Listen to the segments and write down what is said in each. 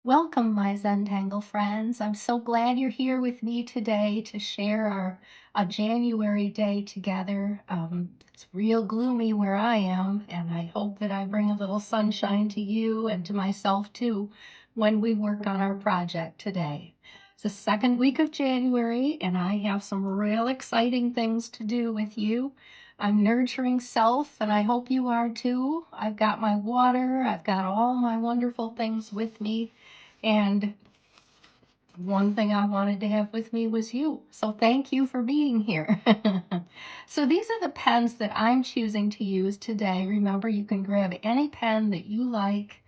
Welcome, my Zentangle friends. I'm so glad you're here with me today to share our January day together. It's real gloomy where I am, and I hope that I bring a little sunshine to you and to myself too when we work on our project today. It's the second week of January, and I have some real exciting things to do with you. I'm nurturing self, and I hope you are too. I've got my water, I've got all my wonderful things with me. And one thing I wanted to have with me was you. So thank you for being here. So these are the pens that I'm choosing to use today. Remember, you can grab any pen that you like.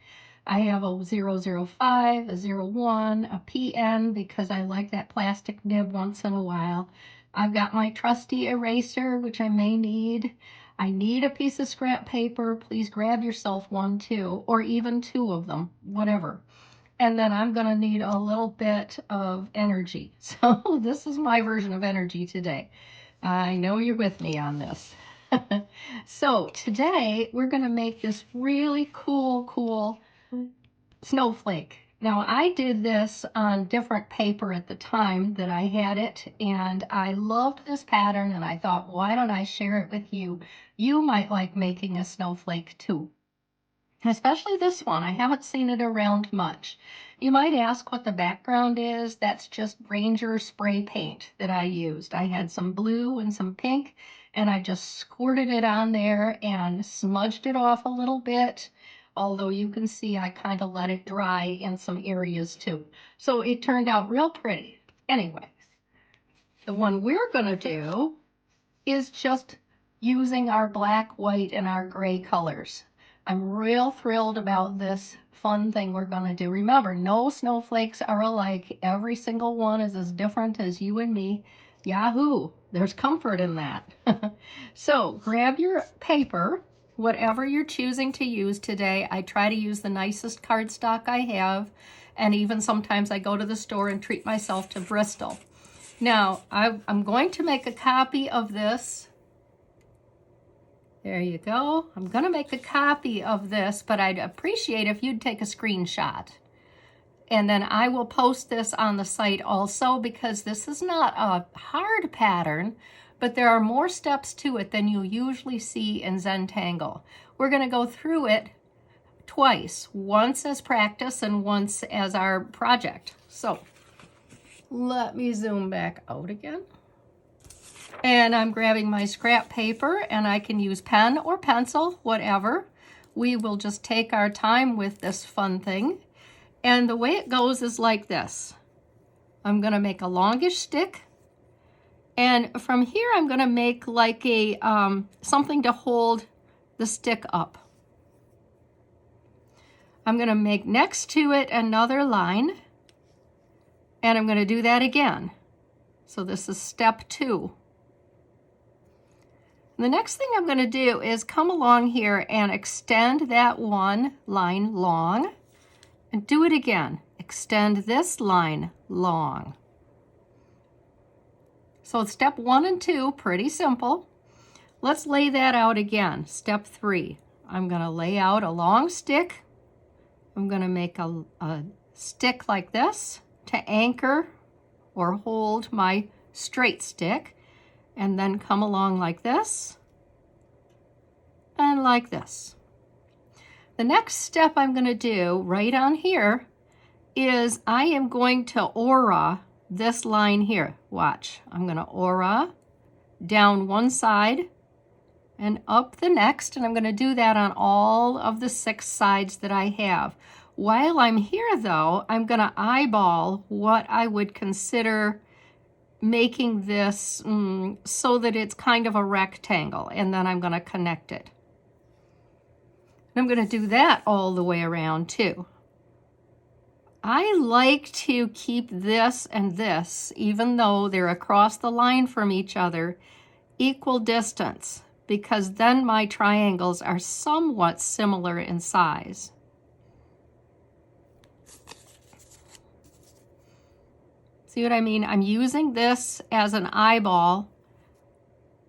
I have a 005, a 01, a PN because I like that plastic nib once in a while. I've got my trusty eraser, which I may need. I need a piece of scrap paper. Please grab yourself one too, or even two of them, whatever. And then I'm going to need a little bit of energy. So this is my version of energy today. I know you're with me on this. So today we're going to make this really cool snowflake. Now I did this on different paper at the time that I had it, and I loved this pattern, and I thought, why don't I share it with you? You might like making a snowflake too. Especially this one. I haven't seen it around much. You might ask what the background is. That's just Ranger spray paint that I used. I had some blue and some pink, and I just squirted it on there and smudged it off a little bit. Although you can see I kind of let it dry in some areas too. So it turned out real pretty. Anyways, the one we're going to do is just using our black, white, and our gray colors. I'm real thrilled about this fun thing we're going to do. Remember, no snowflakes are alike. Every single one is as different as you and me. Yahoo! There's comfort in that. So grab your paper, whatever you're choosing to use today. I try to use the nicest cardstock I have, and even sometimes I go to the store and treat myself to Bristol. Now, I'm going to make a copy of this. There you go. I'm going to make a copy of this, but I'd appreciate if you'd take a screenshot. And then I will post this on the site also, because this is not a hard pattern, but there are more steps to it than you usually see in Zentangle. We're going to go through it twice, once as practice and once as our project. So let me zoom back out again. And I'm grabbing my scrap paper, and I can use pen or pencil, whatever. We will just take our time with this fun thing. And the way it goes is like this. I'm going to make a longish stick. And from here, I'm going to make like a something to hold the stick up. I'm going to make next to it another line. And I'm going to do that again. So this is step 2. The next thing I'm going to do is come along here and extend that one line long and do it again. Extend this line long. So step 1 and 2, pretty simple. Let's lay that out again. Step 3, I'm going to lay out a long stick. I'm going to make a stick like this to anchor or hold my straight stick. And then come along like this and like this. The next step I'm going to do right on here is I am going to aura this line here. Watch. I'm going to aura down one side and up the next, and I'm going to do that on all of the 6 sides that I have. While I'm here though, I'm going to eyeball what I would consider making this so that it's kind of a rectangle, and then I'm going to connect it. And I'm going to do that all the way around too. I like to keep this and this, even though they're across the line from each other, equal distance, because then my triangles are somewhat similar in size. See what I mean? I'm using this as an eyeball,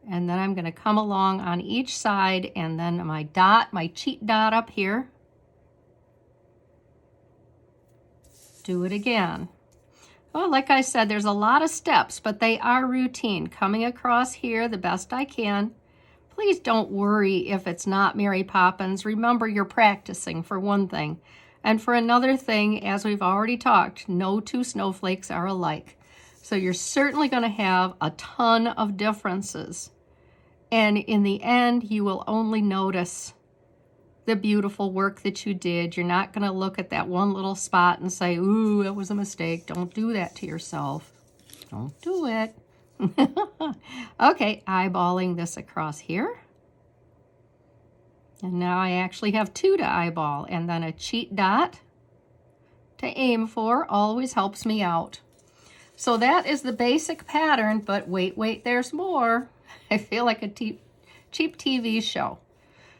and then I'm going to come along on each side, and then my dot, my cheat dot up here. Do it again. Well, like I said, there's a lot of steps, but they are routine. Coming across here the best I can. Please don't worry if it's not Mary Poppins. Remember, you're practicing for one thing. And for another thing, as we've already talked, no two snowflakes are alike. So you're certainly going to have a ton of differences. And in the end, you will only notice the beautiful work that you did. You're not going to look at that one little spot and say, ooh, that was a mistake. Don't do that to yourself. Don't do it. Okay, eyeballing this across here. And now I actually have 2 to eyeball, and then a cheat dot to aim for always helps me out. So that is the basic pattern, but wait, there's more. I feel like a cheap TV show.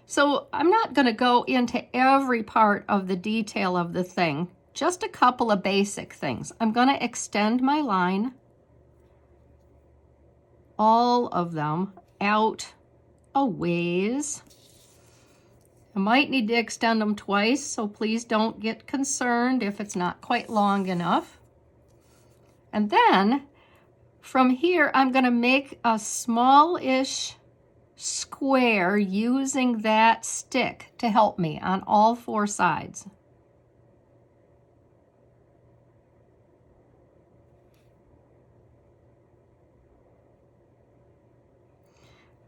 So I'm not going to go into every part of the detail of the thing, just a couple of basic things. I'm going to extend my line, all of them, out a ways. I might need to extend them twice, so please don't get concerned if it's not quite long enough. And then from here, I'm going to make a small-ish square using that stick to help me on all 4 sides.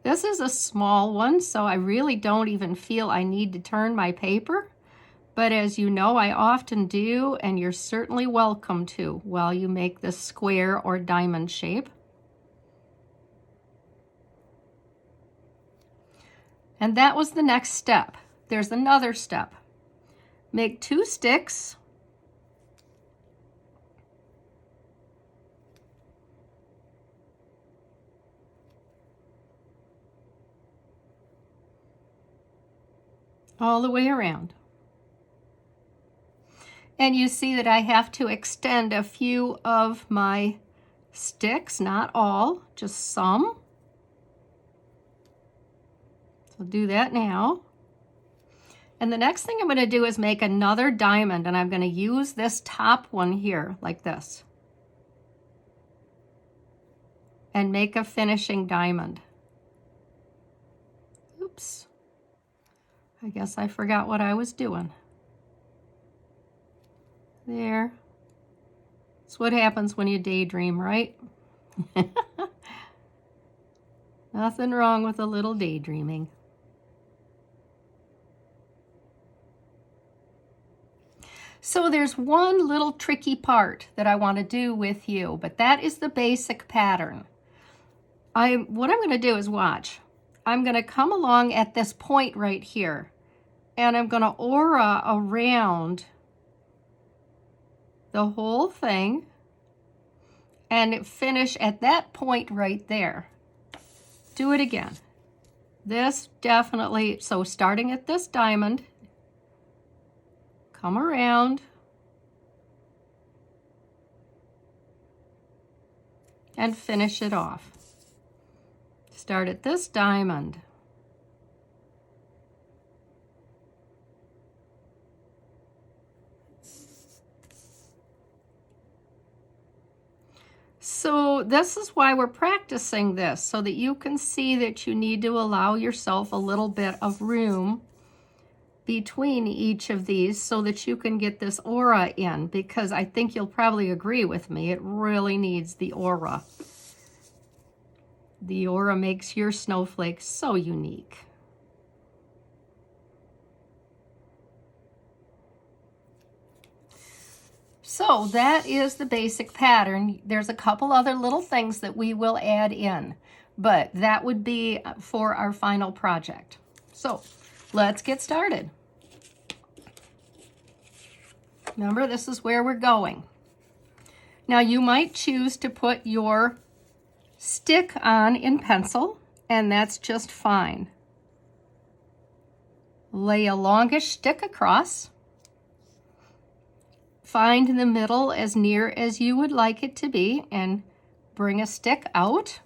This is a small one, so I really don't even feel I need to turn my paper. But as you know, I often do, and you're certainly welcome to while you make this square or diamond shape. And that was the next step. There's another step. Make 2 sticks. All the way around. And you see that I have to extend a few of my sticks, not all, just some. So do that now. And the next thing I'm going to do is make another diamond, and I'm going to use this top one here like this and make a finishing diamond. Oops. I guess I forgot what I was doing. There. That's what happens when you daydream, right? Nothing wrong with a little daydreaming. So there's one little tricky part that I want to do with you, but that is the basic pattern. What I'm going to do is watch. I'm going to come along at this point right here, and I'm going to aura around the whole thing and finish at that point right there. Do it again. This definitely, so starting at this diamond, come around and finish it off. Start at this diamond. So this is why we're practicing this, so that you can see that you need to allow yourself a little bit of room between each of these so that you can get this aura in, because I think you'll probably agree with me, it really needs the aura. The aura makes your snowflake so unique. So that is the basic pattern. There's a couple other little things that we will add in, but that would be for our final project. So let's get started. Remember, this is where we're going. Now you might choose to put your stick on in pencil, and that's just fine. Lay a longish stick across. Find the middle as near as you would like it to be and bring a stick out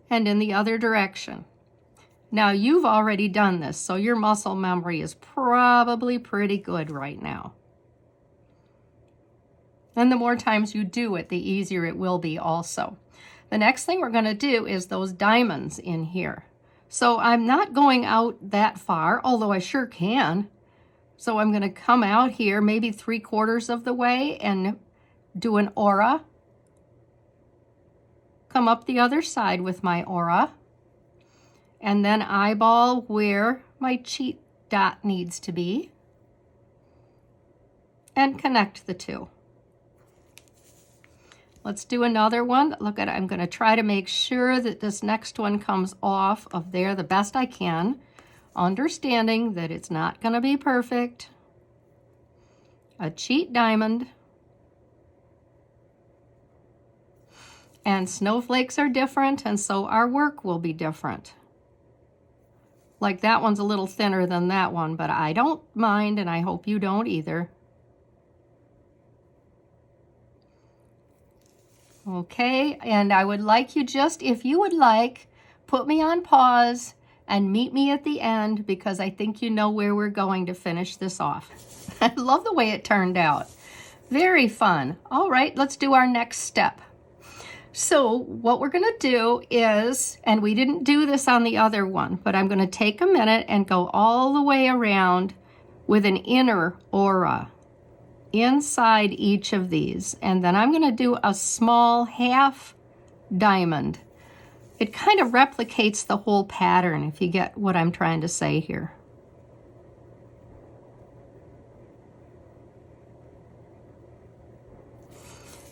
and in the other direction. Now you've already done this, so your muscle memory is probably pretty good right now. And the more times you do it, the easier it will be also. The next thing we're going to do is those diamonds in here. So I'm not going out that far, although I sure can. So I'm going to come out here maybe 3/4 of the way and do an aura. Come up the other side with my aura. And then eyeball where my cheat dot needs to be. And connect the two. Let's do another one. Look at it. I'm going to try to make sure that this next one comes off of there the best I can, understanding that it's not going to be perfect. A cheat diamond. And snowflakes are different, and so our work will be different. Like that one's a little thinner than that one, but I don't mind, and I hope you don't either. Okay, and I would like you just, if you would like, put me on pause and meet me at the end, because I think you know where we're going to finish this off. I love the way it turned out. Very fun. All right, let's do our next step. So what we're going to do is, and we didn't do this on the other one, but I'm going to take a minute and go all the way around with an inner aura inside each of these, and then I'm going to do a small half diamond. It kind of replicates the whole pattern, if you get what I'm trying to say here.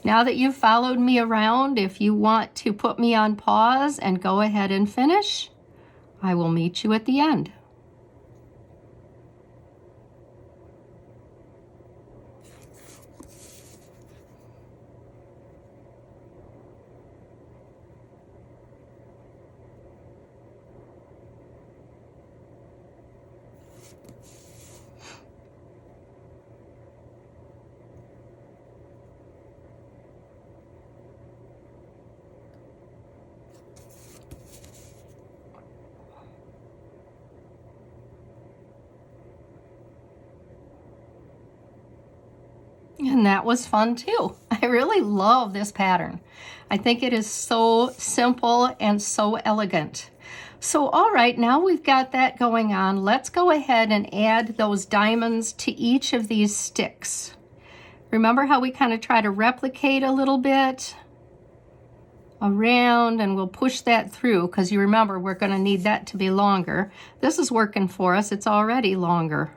Now that you've followed me around, if you want to put me on pause and go ahead and finish, I will meet you at the end. And that was fun too. I really love this pattern. I think it is so simple and so elegant. So all right, now we've got that going on. Let's go ahead and add those diamonds to each of these sticks. Remember how we kind of try to replicate a little bit around, and we'll push that through, because you remember we're going to need that to be longer. This is working for us. It's already longer.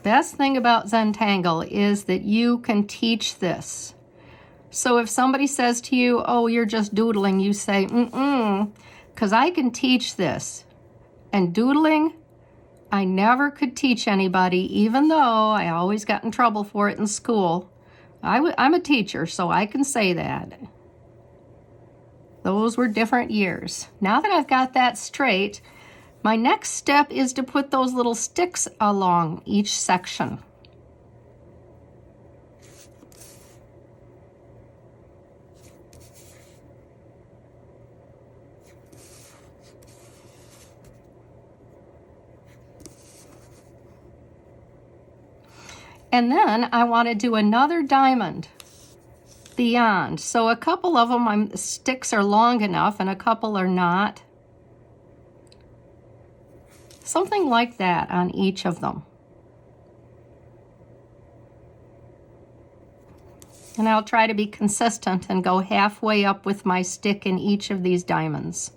Best thing about Zentangle is that you can teach this. So if somebody says to you, oh, you're just doodling, you say, because I can teach this. And doodling, I never could teach anybody, even though I always got in trouble for it in school. I'm a teacher, so I can say that. Those were different years. Now that I've got that straight, my next step is to put those little sticks along each section. And then I want to do another diamond beyond. So a couple of them, sticks are long enough and a couple are not. Something like that on each of them. And I'll try to be consistent and go halfway up with my stick in each of these diamonds.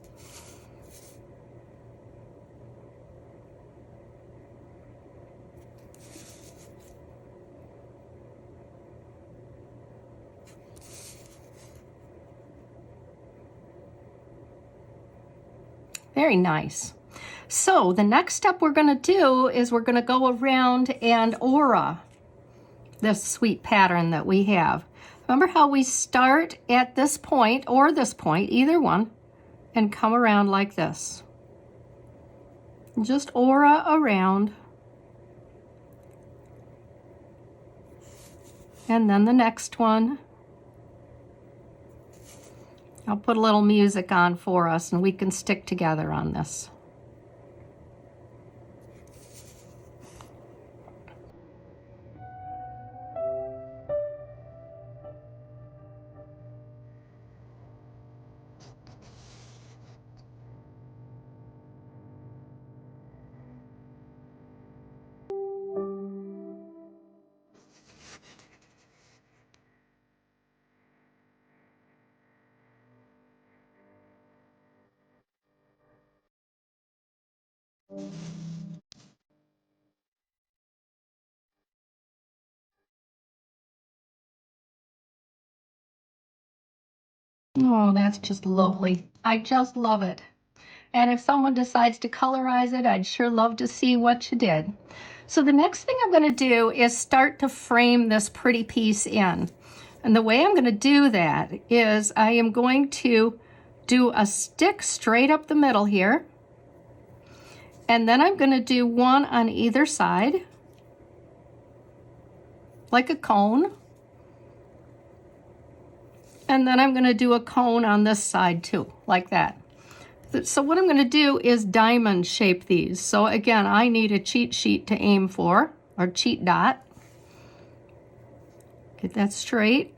Very nice. So the next step we're going to do is we're going to go around and aura this sweet pattern that we have. Remember how we start at this point or this point, either one, and come around like this. Just aura around. And then the next one. I'll put a little music on for us and we can stick together on this. Oh, that's just lovely. I just love it. And if someone decides to colorize it, I'd sure love to see what you did. So the next thing I'm going to do is start to frame this pretty piece in. And the way I'm going to do that is I am going to do a stick straight up the middle here. And then I'm going to do one on either side, like a cone. And then I'm going to do a cone on this side too, like that. So what I'm going to do is diamond shape these. So again, I need a cheat sheet to aim for, or cheat dot. Get that straight.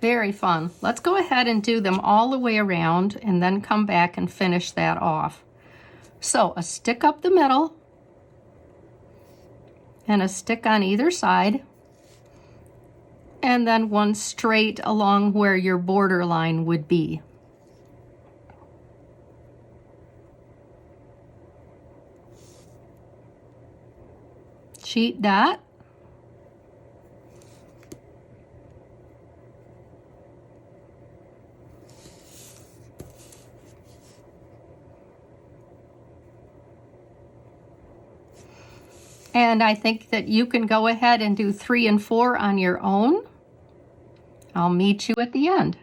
Very fun. Let's go ahead and do them all the way around and then come back and finish that off. So a stick up the middle and a stick on either side, and then one straight along where your border line would be. Cheat dot. And I think that you can go ahead and do 3 and 4 on your own. I'll meet you at the end.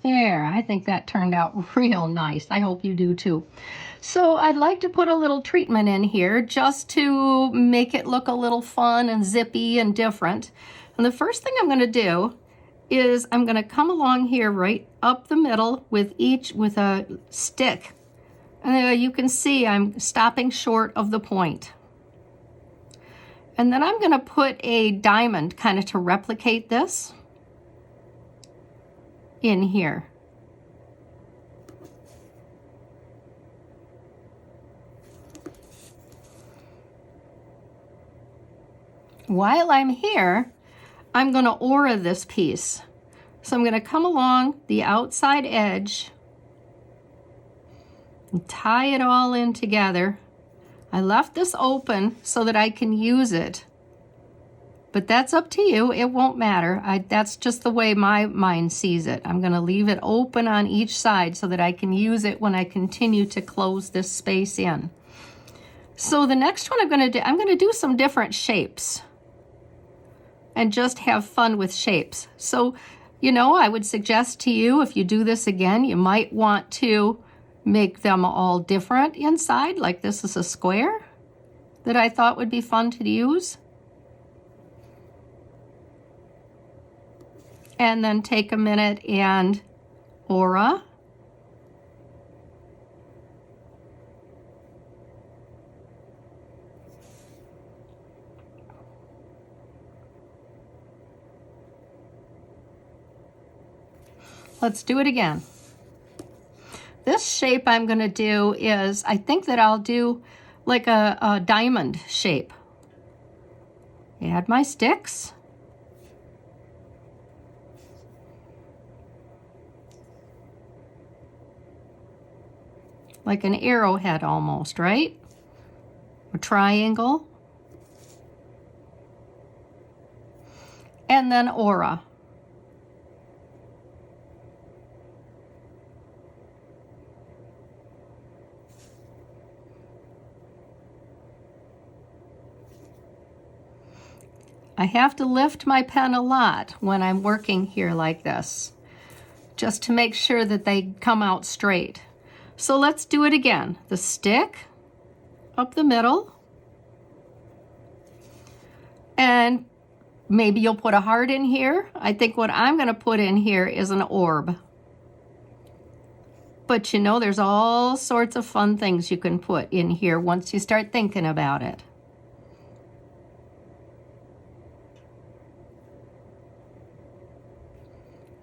There, I think that turned out real nice. I hope you do too. So I'd like to put a little treatment in here just to make it look a little fun and zippy and different. And the first thing I'm going to do is I'm going to come along here right up the middle with a stick. And you can see I'm stopping short of the point. And then I'm going to put a diamond kind of to replicate this in here. While I'm here, I'm going to aura this piece. So I'm going to come along the outside edge and tie it all in together. I left this open so that I can use it, but that's up to you. It won't matter. That's just the way my mind sees it. I'm going to leave it open on each side so that I can use it when I continue to close this space in. So the next one I'm going to do some different shapes and just have fun with shapes. So, you know, I would suggest to you, if you do this again, you might want to make them all different inside, like this is a square that I thought would be fun to use. And then take a minute and aura. Let's do it again. This shape I'm going to do is, I think that I'll do like a diamond shape. Add my sticks. Like an arrowhead almost, right? A triangle. and then aura. I have to lift my pen a lot when I'm working here like this, just to make sure that they come out straight. So let's do it again. The stick up the middle, and maybe you'll put a heart in here. I think what I'm going to put in here is an orb. But you know, there's all sorts of fun things you can put in here once you start thinking about it.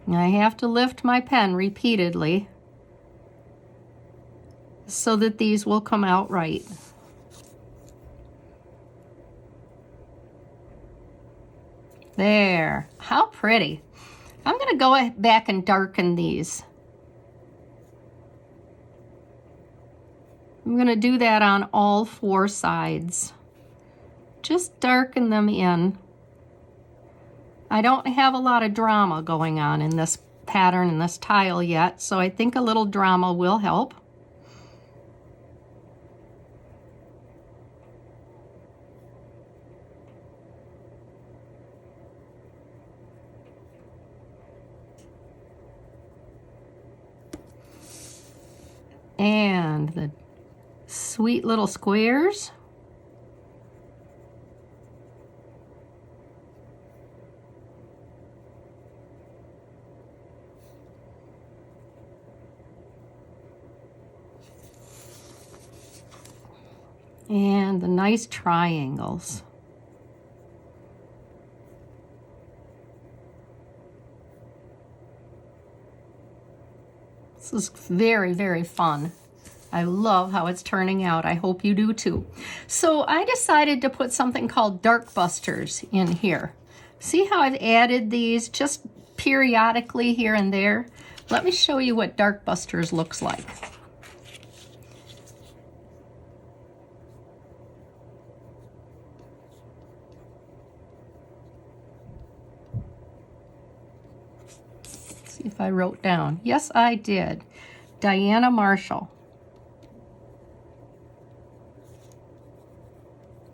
I have to lift my pen repeatedly so that these will come out right. There, how pretty. I'm going to go back and darken these. I'm going to do that on all 4 sides. Just darken them in. I don't have a lot of drama going on in this pattern and this tile yet, so I think a little drama will help. And the sweet little squares. And the nice triangles. This is very, very fun. I love how it's turning out. I hope you do too. So I decided to put something called Dark Busters in here. See how I've added these just periodically here and there? Let me show you what Dark Busters looks like. See if I wrote down. Yes, I did. Diana Marshall.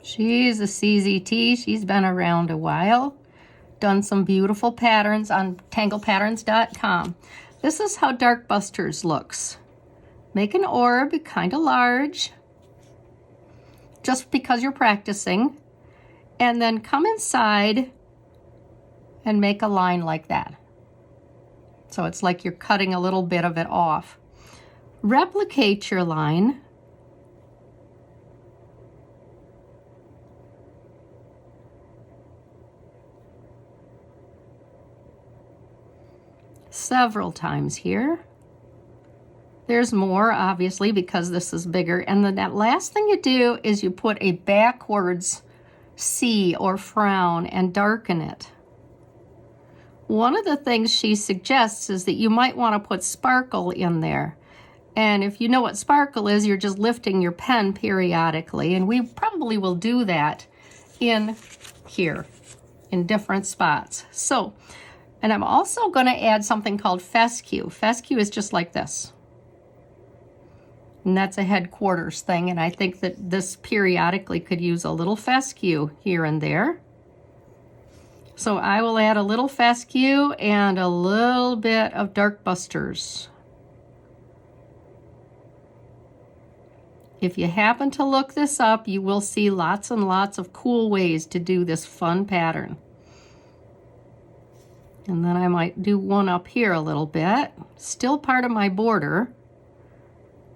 She's a CZT. She's been around a while. Done some beautiful patterns on tanglepatterns.com. This is how Dark Busters looks. Make an orb, kind of large, just because you're practicing. And then come inside and make a line like that. So it's like you're cutting a little bit of it off. Replicate your line. Several times here. There's more, obviously, because this is bigger. And then that last thing you do is you put a backwards C or frown and darken it. One of the things she suggests is that you might want to put sparkle in there. And if you know what sparkle is, you're just lifting your pen periodically. And we probably will do that in here, in different spots. So, and I'm also going to add something called Fescue. Fescue is just like this. And that's a headquarters thing. And I think that this periodically could use a little fescue here and there. So I will add a little fescue and a little bit of Dark Busters. If you happen to look this up, you will see lots and lots of cool ways to do this fun pattern. And then I might do one up here a little bit, still part of my border,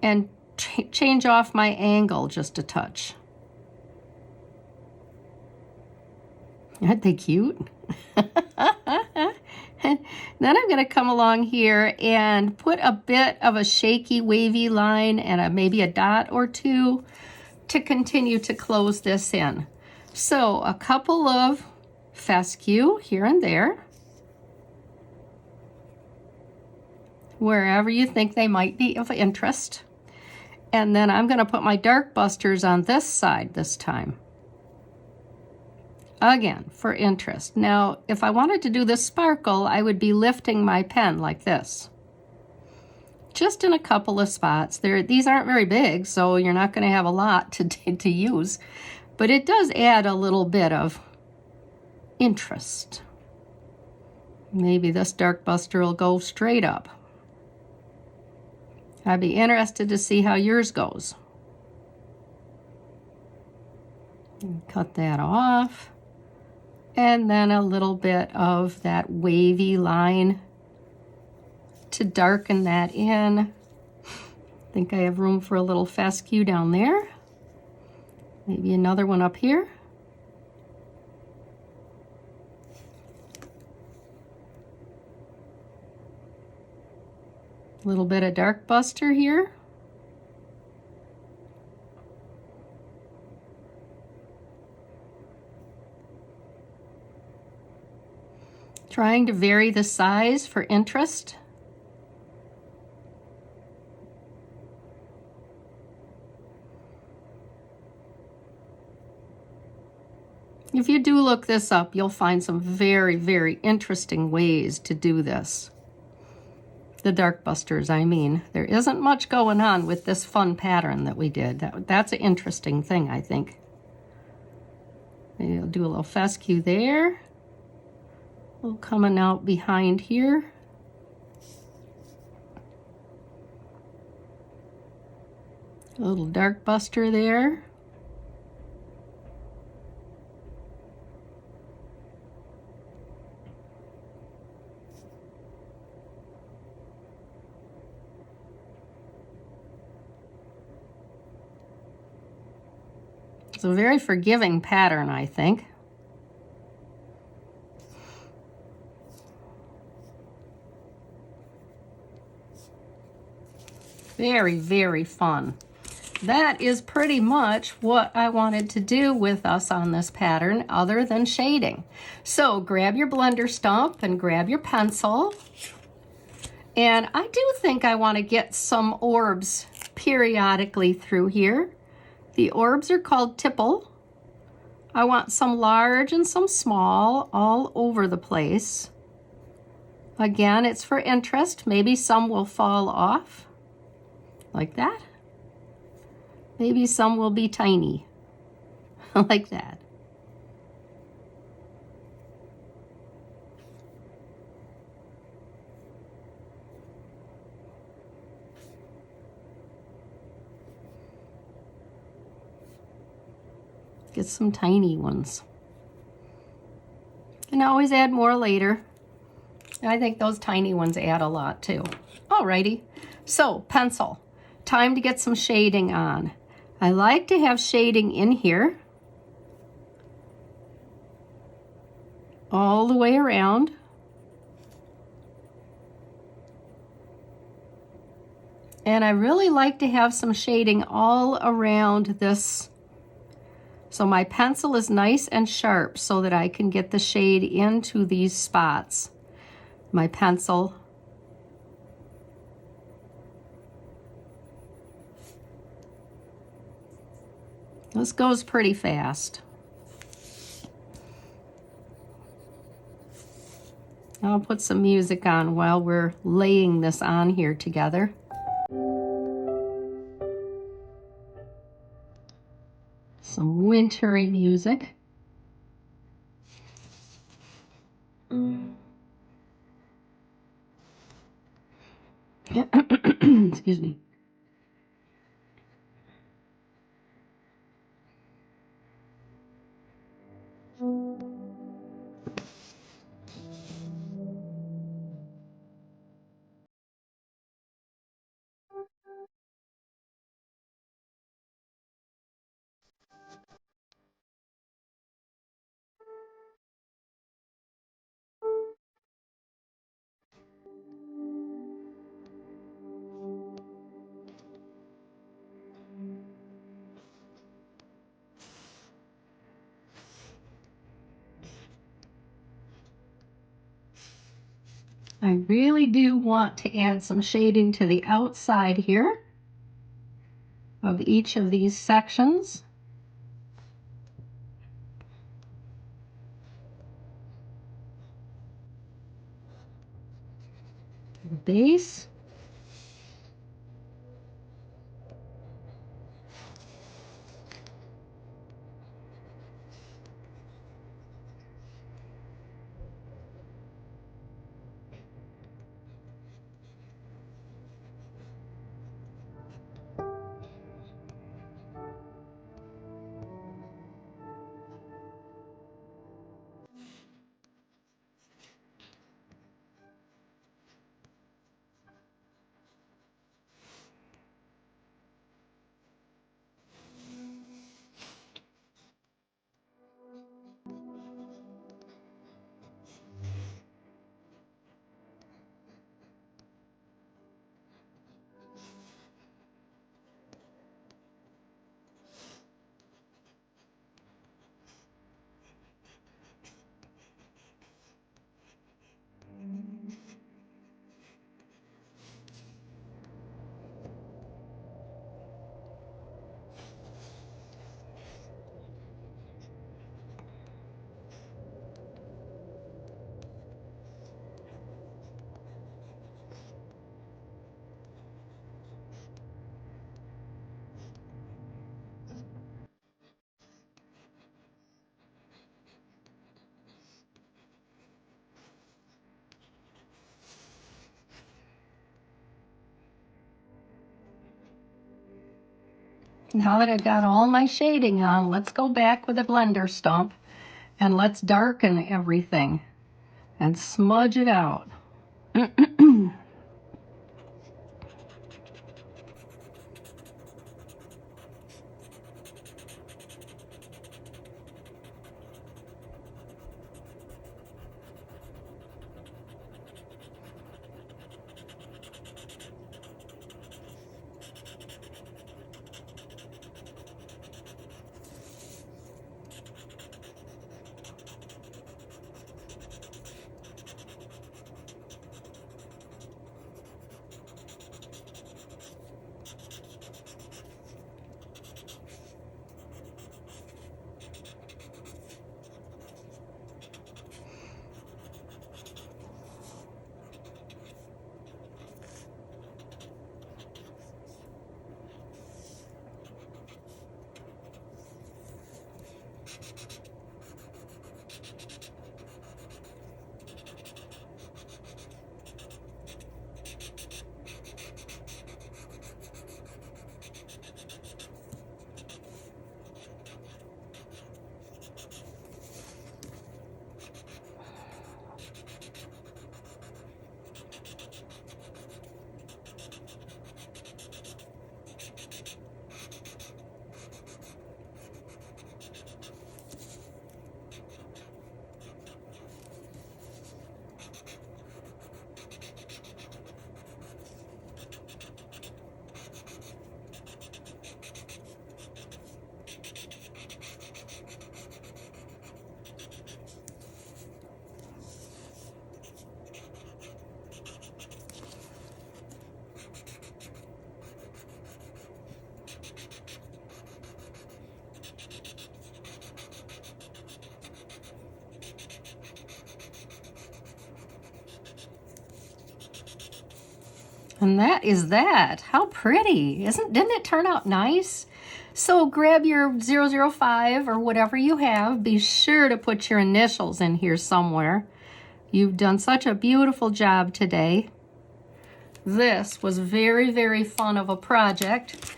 and change off my angle just a touch. Aren't they cute? Then I'm going to come along here and put a bit of a shaky, wavy line and maybe a dot or two to continue to close this in. So a couple of fescue here and there, wherever you think they might be of interest. And then I'm going to put my Dark Busters on this side this time. Again, for interest. Now, if I wanted to do this sparkle, I would be lifting my pen like this. Just in a couple of spots. These aren't very big, so you're not going to have a lot to use. But it does add a little bit of interest. Maybe this dark buster will go straight up. I'd be interested to see how yours goes. Cut that off. And then a little bit of that wavy line to darken that in. I think I have room for a little fescue down there. Maybe another one up here. A little bit of dark buster here. Trying to vary the size for interest. If you do look this up, you'll find some very, very interesting ways to do this. The dark busters, I mean. There isn't much going on with this fun pattern that we did. That's an interesting thing, I think. Maybe I'll do a little fescue there. A little coming out behind here. A little dark buster there. It's a very forgiving pattern, I think. Very, very fun. That is pretty much what I wanted to do with us on this pattern other than shading. So grab your blender stump and grab your pencil. And I do think I want to get some orbs periodically through here. The orbs are called tipple. I want some large and some small all over the place. Again, it's for interest. Maybe some will fall off like that. Maybe some will be tiny like that. Get some tiny ones. Can always add more later. I think those tiny ones add a lot too. Alrighty, so pencil. Time to get some shading on. I like to have shading in here. All the way around. And I really like to have some shading all around this. So my pencil is nice and sharp so that I can get the shade into these spots. My pencil. This goes pretty fast. I'll put some music on while we're laying this on here together. Some wintry music. Excuse me. I really do want to add some shading to the outside here of each of these sections. the base. Now that I've got all my shading on, let's go back with a blender stump and let's darken everything and smudge it out. And that is that. How pretty. Didn't it turn out nice? So grab your 005 or whatever you have. Be sure to put your initials in here somewhere. You've done such a beautiful job today. This was very, very fun of a project.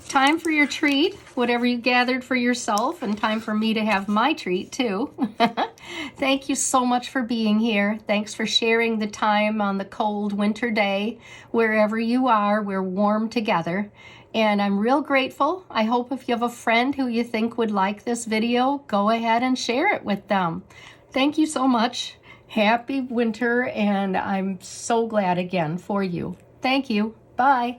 Time for your treat, whatever you gathered for yourself, and time for me to have my treat too. Thank you so much for being here. Thanks for sharing the time on the cold winter day. Wherever you are, we're warm together. And I'm real grateful. I hope if you have a friend who you think would like this video, go ahead and share it with them. Thank you so much. Happy winter, and I'm so glad again for you. Thank you. Bye.